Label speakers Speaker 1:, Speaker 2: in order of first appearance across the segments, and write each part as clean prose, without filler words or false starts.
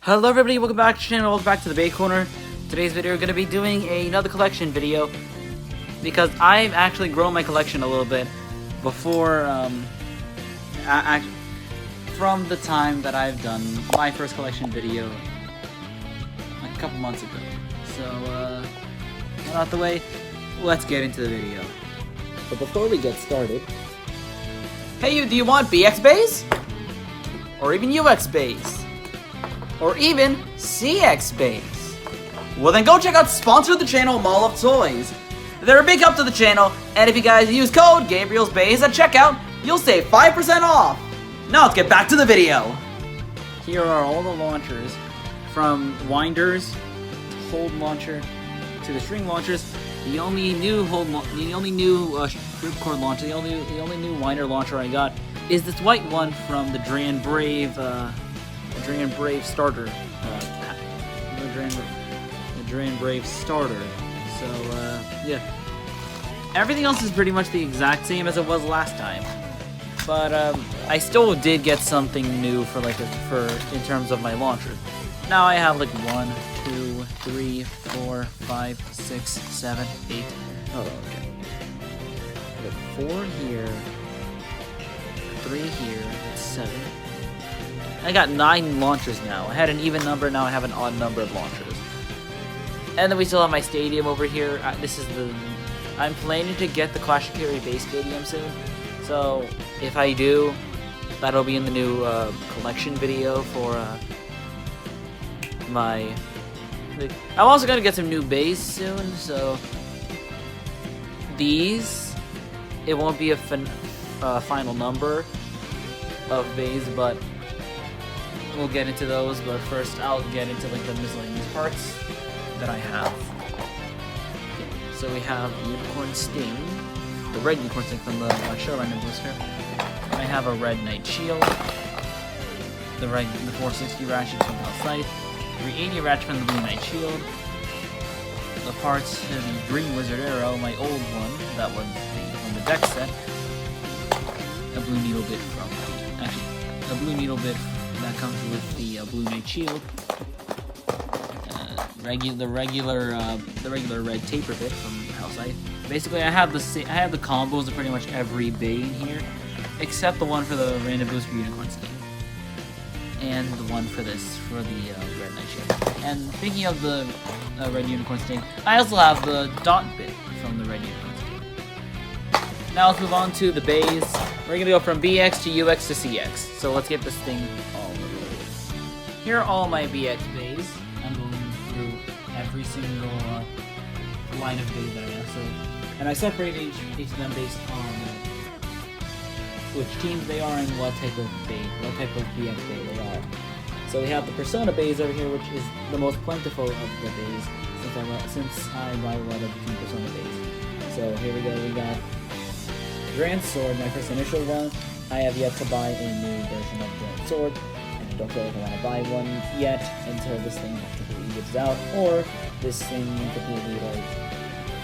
Speaker 1: Hello everybody, welcome back to the channel, welcome back to the Bay Corner. Today's video we're going to be doing another collection video because I've actually grown my collection a little bit before, from the time that I've done my first collection video like a couple months ago. So, get out the way, let's get into the video. But before we get started, hey you, do you want BX bays? Or even UX bays? Or even CX bays? Well then go check out sponsor of the channel, Mall of Toys. They're a big help to the channel, and if you guys use code Gabriel's Bays at checkout, you'll save 5% off. Now let's get back to the video. Here are all the launchers, from winders, hold launcher, to the string launchers. The only new ripcord launcher, the only new winder launcher I got is this white one from the Dran Brave starter. The Dran Brave starter. So yeah, everything else is pretty much the exact same as it was last time. But I still did get something new for in terms of my launchers. Now I have like 1, 2, 3, 4, 5, 6, 7, 8. Oh, okay. I got 4 here, 3 here, 7. I got 9 launchers now. I had an even number, now I have an odd number of launchers. And then we still have my stadium over here. I'm planning to get the Clash of Fury base stadium soon. So if I do, that'll be in the new collection video for I'm also gonna get some new bays soon. So these, it won't be a final number of bays, but we'll get into those. But first, I'll get into like the miscellaneous parts that I have. Okay, so we have Unicorn Sting, the red Unicorn Sting from the Show Random Booster. I have a red Knight Shield, the 460 ratchet from Outside, 380 ratchet from the Blue Knight Shield, the parts to the Green Wizard Arrow, my old one, that was from the deck set, a blue needle bit from a blue needle bit that comes with the Blue Knight Shield, the regular red taper bit from Outside. Basically, I have the combos of pretty much every bay in here, except the one for the Random Booster Unicorn Sting, and the one for the red Knight Shield. And speaking of the red Unicorn Sting, I also have the dot bit from the red Unicorn Sting. Now let's move on to the bays. We're gonna go from BX to UX to CX. So let's get this thing all over. Here are all my BX bays. I'm going through every single line of bays that I have. And I separate each of them based on which teams they are and what type of BX bay they are. So we have the Persona bays over here, which is the most plentiful of the bays since I buy a lot of Team Persona bays. So here we go. We got Grand Sword, my first initial one. I have yet to buy a new version of Grand Sword. I don't feel like I want to buy one yet until this thing completely gives out, or this thing completely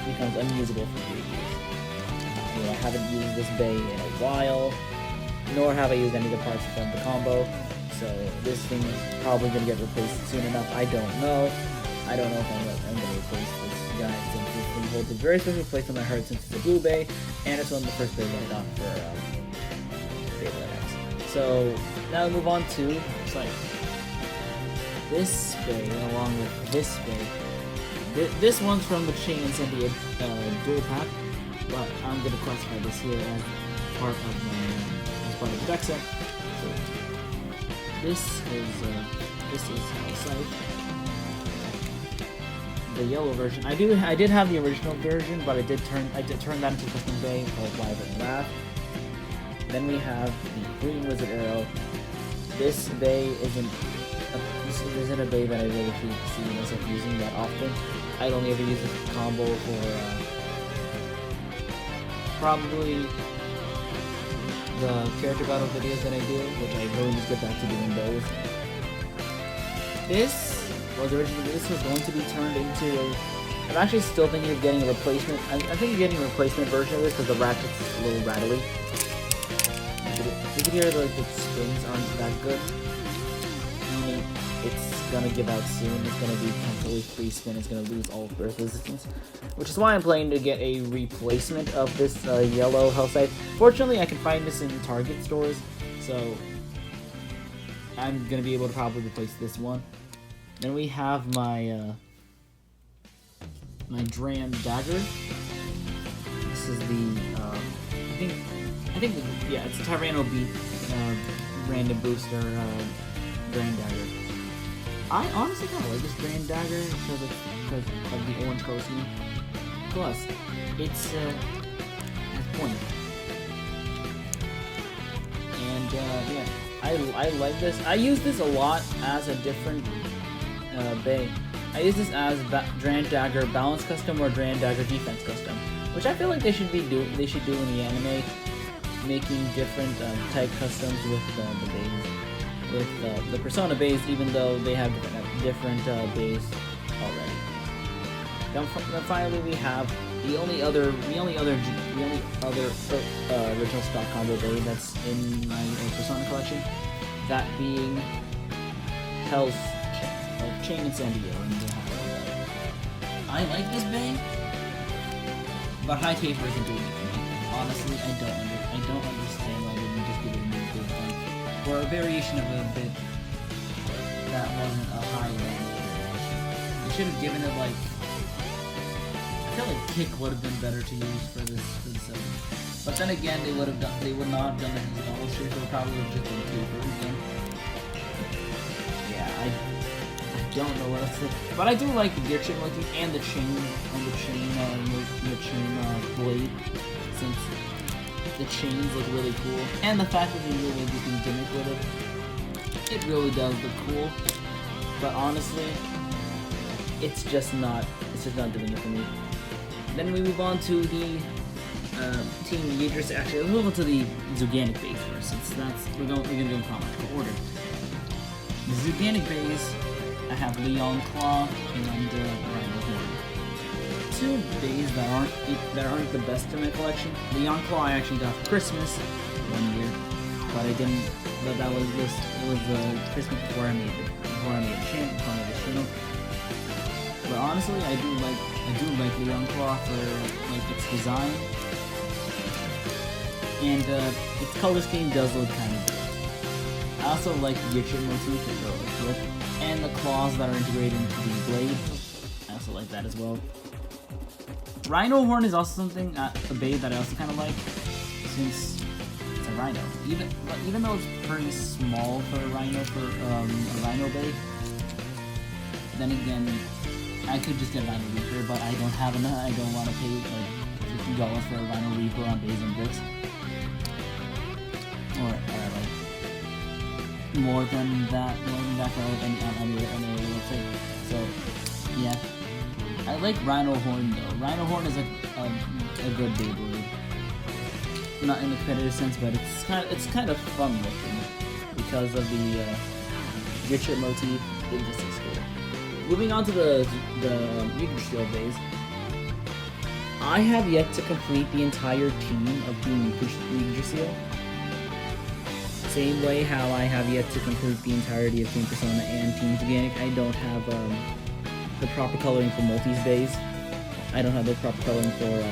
Speaker 1: becomes unusable for me to use. I haven't used this bay in a while, nor have I used any of the parts from the combo, so this thing is probably going to get replaced soon enough. I don't know if I'm going to replace this guy, since this thing holds a very special place in my heart since it's a blue bay, and it's one of the first bays that I got for Beyblade X. So now we move on to this bay, along with this bay. This one's from the Chain and Cynthia dual pack, but I'm going to classify this here as part of the deck set. So this is Outside. The yellow version. I did have the original version, but I did turn that into a custom bay called Live and Wrath. Then we have the Green Wizard Arrow. This bay isn't a bay that I really see myself using that often. I'd only ever use this combo for probably the character battle videos that I do, which I really need to get back to doing those. This was going to be turned into a... I'm actually still thinking of getting a replacement. I think getting a replacement version of this because the ratchets is a little rattly. You can hear the springs aren't that good. mean it's gonna give out soon. It's gonna be completely free spin. It's gonna lose all burst resistance, which is why I'm planning to get a replacement of this yellow Hell Scythe. Fortunately, I can find this in Target stores, so I'm gonna be able to probably replace this one. Then we have my my Dram Dagger. This is the yeah, it's a Tyranno Beat random booster Grand Dagger. I honestly kind of like this Grand Dagger because of the orange color scheme. Plus, it's point. And yeah, I like this. I use this a lot as a different bay. I use this as Grand Dagger Balance Custom or Grand Dagger Defense Custom, which I feel like they should do in the anime, making different type customs with the bays, with the Persona bays, even though they have different bays already. Then finally we have the only other original stock combo bay that's in my Persona collection, that being Hell's Chain and Sandio. I like this bay, but High Taper isn't doing it for me. Honestly, I don't understand why they didn't just give it a new big one, or a variation of a bit that wasn't a high level variation. They should have given it like, I feel like Kick would have been better to use for this setting. But then again, they would not have done it as double streak. They would probably have just done Taper again. Yeah, I don't know what else to, but I do like the gear chain motif and the chain blade, since the chains look really cool, and the fact that they really do some gimmick with it, it really does look cool. But honestly, it's just not doing it for me. Then we move on to the Team Yidris. Actually, let's move on to the Zuganic base first, since we're gonna go in chronological order. The Zuganic base, I have Leon Claw and Rhino Horn. Two bays that aren't the best in my collection. Leon Claw I actually got for Christmas one year, but I didn't. But it was Christmas before I made the channel. But honestly, I do like Leon Claw for like its design, and its color scheme does look kind of good. I also like the Gitchin motif, it really looks good. And the claws that are integrated into the blade. I also like that as well. Rhino Horn is also something, a bay that I also kind of like, since it's a Rhino. Even though it's pretty small for a Rhino, a Rhino bay, then again, I could just get Rhino Reaper, but I don't have enough. I don't want to pay like $50 for a Rhino Reaper on bays and bricks. Or like more than that for any other website. So yeah, I like Rhino Horn though. Rhino Horn is a good Beyblade, not in a competitive sense, but it's kind of fun looking because of the Gitchin motif. It just looks cool. Moving on to the Yggdrasil bays, I have yet to complete the entire team of Team Yggdrasil. Same way how I have yet to complete the entirety of Team Persona and Team Zuganic. I don't have the proper coloring for Multi's bays. I don't have the proper coloring for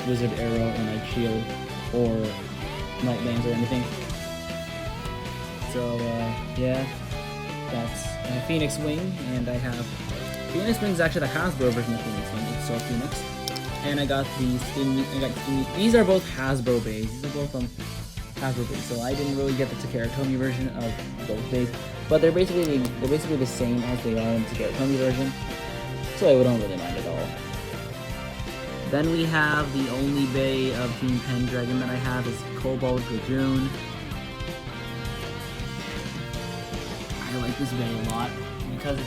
Speaker 1: Wizard Arrow or Night Shield or Night Lance or anything. So yeah, that's Phoenix Wing, and I have Phoenix Wing is actually the Hasbro version of Phoenix Wing. It's so Phoenix, and I got these are both Hasbro bays. These are both Hasbro bays, so I didn't really get the Takaratomi version of both bays, but they're basically the same as they are in the Takaratomi version, so I don't really mind at all. Then we have the only bay of Team Pendragon that I have is Cobalt Dragoon. I like this bay a lot because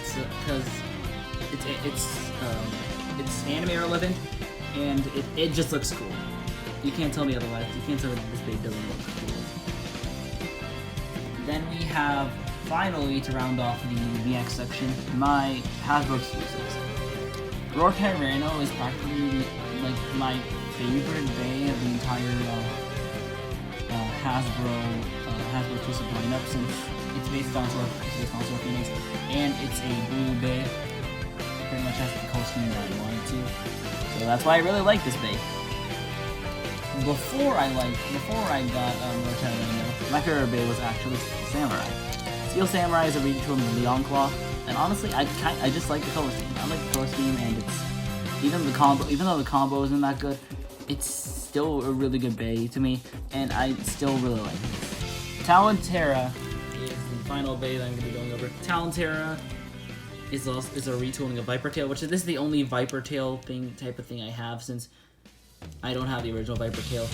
Speaker 1: it's anime relevant and it just looks cool. You can't tell me otherwise. You can't tell me that this bay doesn't look cool. Then we have, finally, to round off the VX section, my Hasbro exclusives. Roar Tyranno is practically like my favorite bay of the entire Hasbro exclusive lineup since it's based on Sword Phoenix, and it's a blue bay. It pretty much has the color scheme that I wanted to, so that's why I really like this bay. Before I got Rotaro, my favorite bay was actually Steel Samurai. Steel Samurai is a retool of the Leon Claw, and honestly, I just like the color scheme. I like the color scheme, and it's even though the combo isn't that good, it's still a really good bay to me, and I still really like it. Talentera is the final bay that I'm going to be going over. Talentera is a retooling of Viper Tail, which this is the only Viper Tail type of thing I have, since I don't have the original Viper Tail.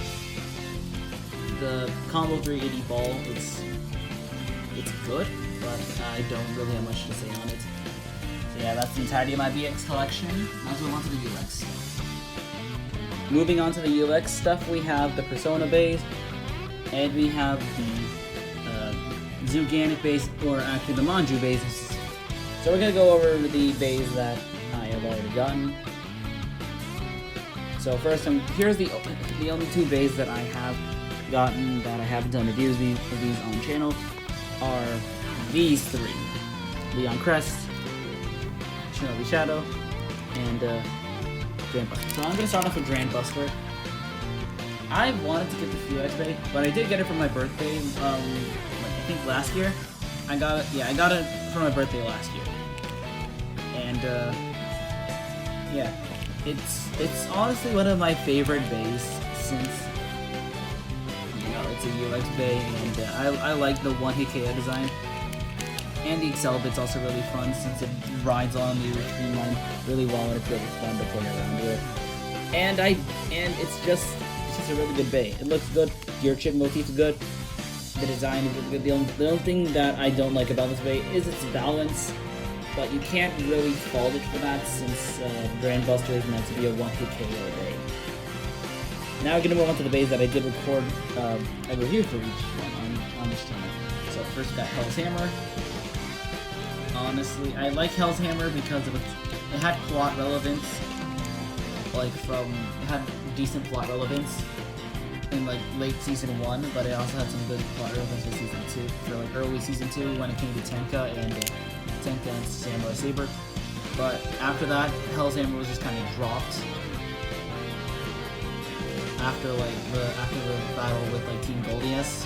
Speaker 1: The combo 380 ball, it's good, but I don't really have much to say on it. So yeah, that's the entirety of my BX collection. Now let's move on to the UX. Moving on to the UX stuff, we have the Persona base, and we have the Zuganic base, or actually the Manju bases. So we're gonna go over the base that I have already gotten. So first, here's the only two bays that I have gotten that I haven't done reviews of these on channel are these three: Leon Crest, Shinobi Shadow, and Grandbuster. So I'm gonna start off with Grandbuster. I wanted to get the Felix bay, but I did get it for my birthday. I think last year. I got it for my birthday last year, and yeah. It's honestly one of my favorite bays since, you know, it's a UX bay, and I like the one-hit KO design. And the Excel bit's also really fun since it rides on the streamline really well, and it's really fun to play around with. And it's just a really good bay. It looks good. Gear chip motif is good. The design is really good. The only thing that I don't like about this bay is its balance. But you can't really fault it for that since Grandbuster is meant to be a one-hit KO bay. Now we're going to move on to the bays that I did record a review for each one on this channel. So first we got Hell's Hammer. Honestly, I like Hell's Hammer because it had plot relevance. It had decent plot relevance in late season 1, but it also had some good plot relevance in season 2. For early season 2 when it came to Tenka and Samurai Saber, but after that, Hell's Hammer was just kind of dropped. After the battle with Team Goldius,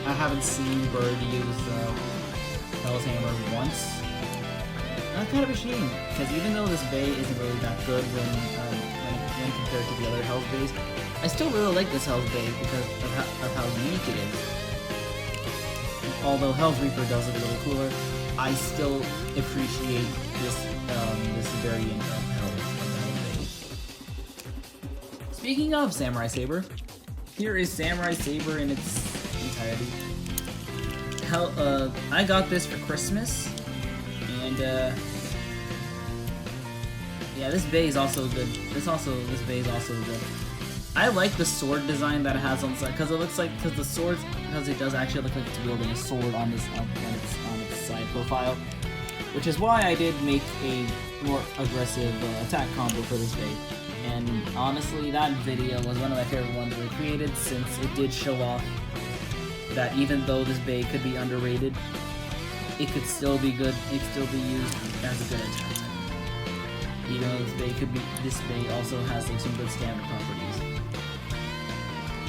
Speaker 1: I haven't seen Bird use Hell's Hammer once. That's kind of a shame, because even though this bay isn't really that good when compared to the other Hell's bays, I still really like this Hell's bay because of how unique it is. Although Hell's Reaper does look a little cooler, I still appreciate this variant of Hell's bay. Speaking of Samurai Saber, here is Samurai Saber in its entirety. I got this for Christmas, and yeah, this bay is also good. This bay is also good. I like the sword design that it has on the side because it does actually look like it's wielding a sword on its side profile, which is why I did make a more aggressive attack combo for this bay. And honestly, that video was one of my favorite ones we created since it did show off that even though this bay could be underrated, it could still be good. It could still be used as a good attack type. Even though this bay also has some good standard properties.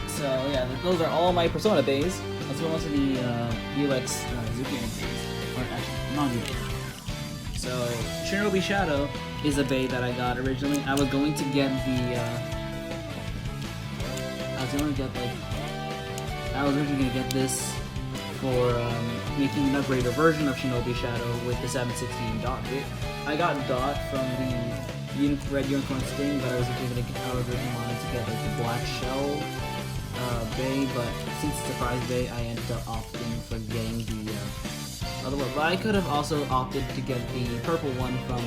Speaker 1: So yeah, those are all my Persona bays. Let's go on to the UX Zuganic bays, or actually non-UX. So Shinobi Shadow is a bay that I got originally. I was going to get originally gonna get this for making an upgraded version of Shinobi Shadow with the 716 dot bit. I got dot from the Red Unicorn Sting, but I was originally wanted to get the Black Shell bay, but since it's a surprise bay, I ended up opting for getting the other one. But I could have also opted to get the purple one from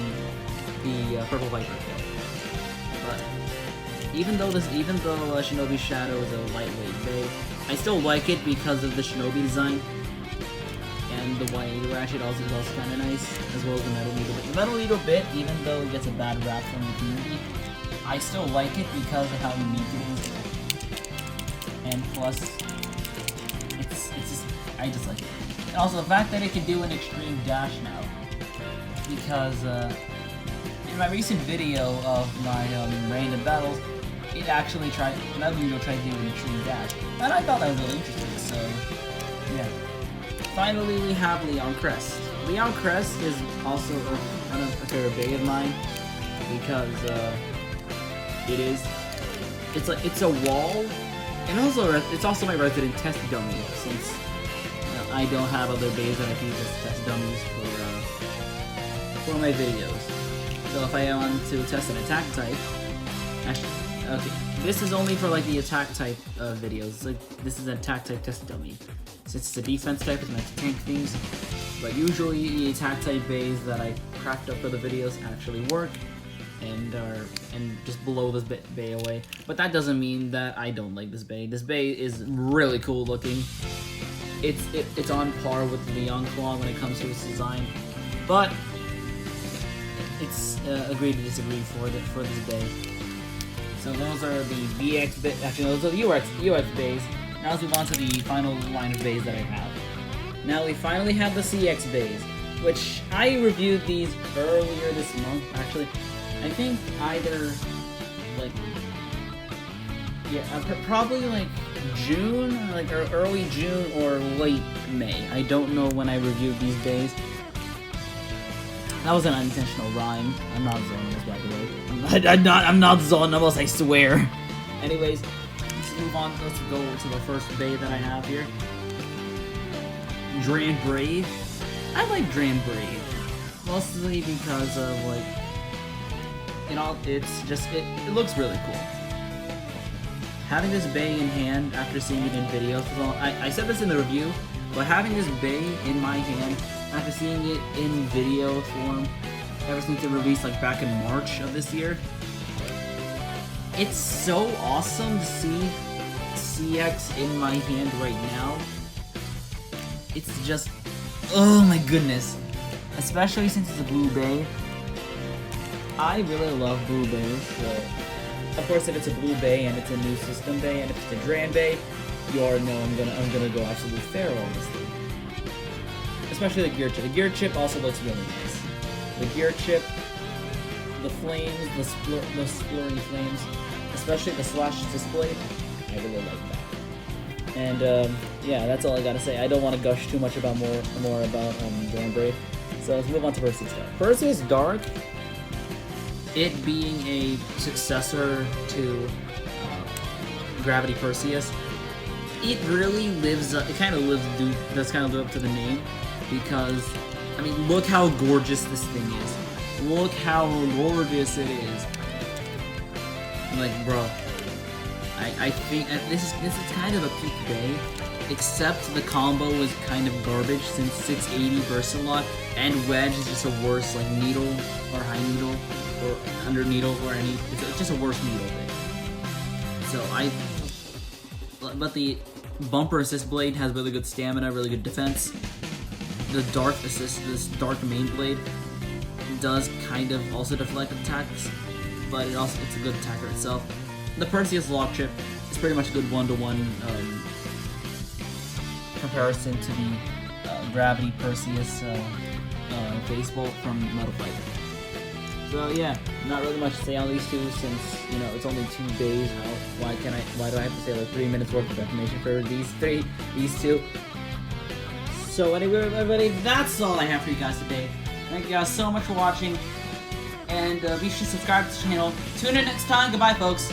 Speaker 1: the Purple Viper tail. But even though Shinobi Shadow is a lightweight bay, I still like it because of the Shinobi design. And the white ratchet is also kind of nice, as well as the Metal Needle bit. The Metal Needle bit, even though it gets a bad rap from the community, I still like it because of how unique it is. and plus, I just like it. And also the fact that it can do an extreme dash now, because in my recent video of my random battles, it actually tried to do an extreme dash, and I thought that was really interesting. So yeah. Finally, we have Leon Crest. Leon Crest is also a favorite bait of mine because it's a wall, and also it's also my resident test dummy since I don't have other bays that I can use as test dummies for my videos. So if I want to test an attack type, actually, okay, this is only for like the attack type videos. Like this is an attack type test dummy. Since it's a defense type, it's meant to tank things. But usually the attack type bays that I craft up for the videos actually work and just blow this bay away. But that doesn't mean that I don't like this bay. This bay is really cool looking. It's on par with Leon Claw when it comes to its design, but it's agree to disagree for this bay. So those are the VX bays. Actually, those are the UX bays. Now let's move on to the final line of bays that I have. Now we finally have the CX bays, which I reviewed these earlier this month. Actually, I think either like probably like June, like early June or late May. I don't know when I reviewed these bays. That was an unintentional rhyme. I'm not Zonamos, by the way. I'm not Zonamos, I swear. Anyways, let's move on. Let's go to the first bay that I have here. Dran Brave. I like Dran Brave, mostly because of like, it looks really cool. Having this bay in hand after seeing it in videos, well, I said this in the review, but having this bay in my hand after seeing it in video form ever since it released like back in March of this year, it's so awesome to see CX in my hand right now. It's just, oh my goodness. Especially since it's a blue bay. I really love blue bays. So of course, if it's a blue bay and it's a new system bay, and if it's a Dran bay, you already know I'm gonna go absolutely feral on this thing. Especially the gear chip. The gear chip also looks really nice. The gear chip, the flames, the splurring flames, especially the slash display, I really like that. And yeah, that's all I gotta say. I don't want to gush too much about more about Dran Brave. So let's move on to Perseus Dark. Perseus Dark, it being a successor to Gravity Perseus, it really lives up. It kind of does kind of live up to the name, because I mean, look how gorgeous this thing is. Look how gorgeous it is. Like, bro, I think this is kind of a peak bay, except the combo is kind of garbage since 680 Versalock and Wedge is just a worse like needle or high needle or under needle or any. It's just a worse needle bay. So but the bumper assist blade has really good stamina, really good defense. The dark assist, this dark main blade, does kind of also deflect attacks, but it's a good attacker itself. The Perseus lock chip is pretty much a good one-to-one comparison to the Gravity Perseus face bolt from Metal Fighter. So yeah, not really much to say on these two since it's only 2 days. Why do I have to say like 3 minutes worth of information for these two? So anyway, everybody, that's all I have for you guys today. Thank you guys so much for watching, and be sure to subscribe to the channel. Tune in next time. Goodbye, folks.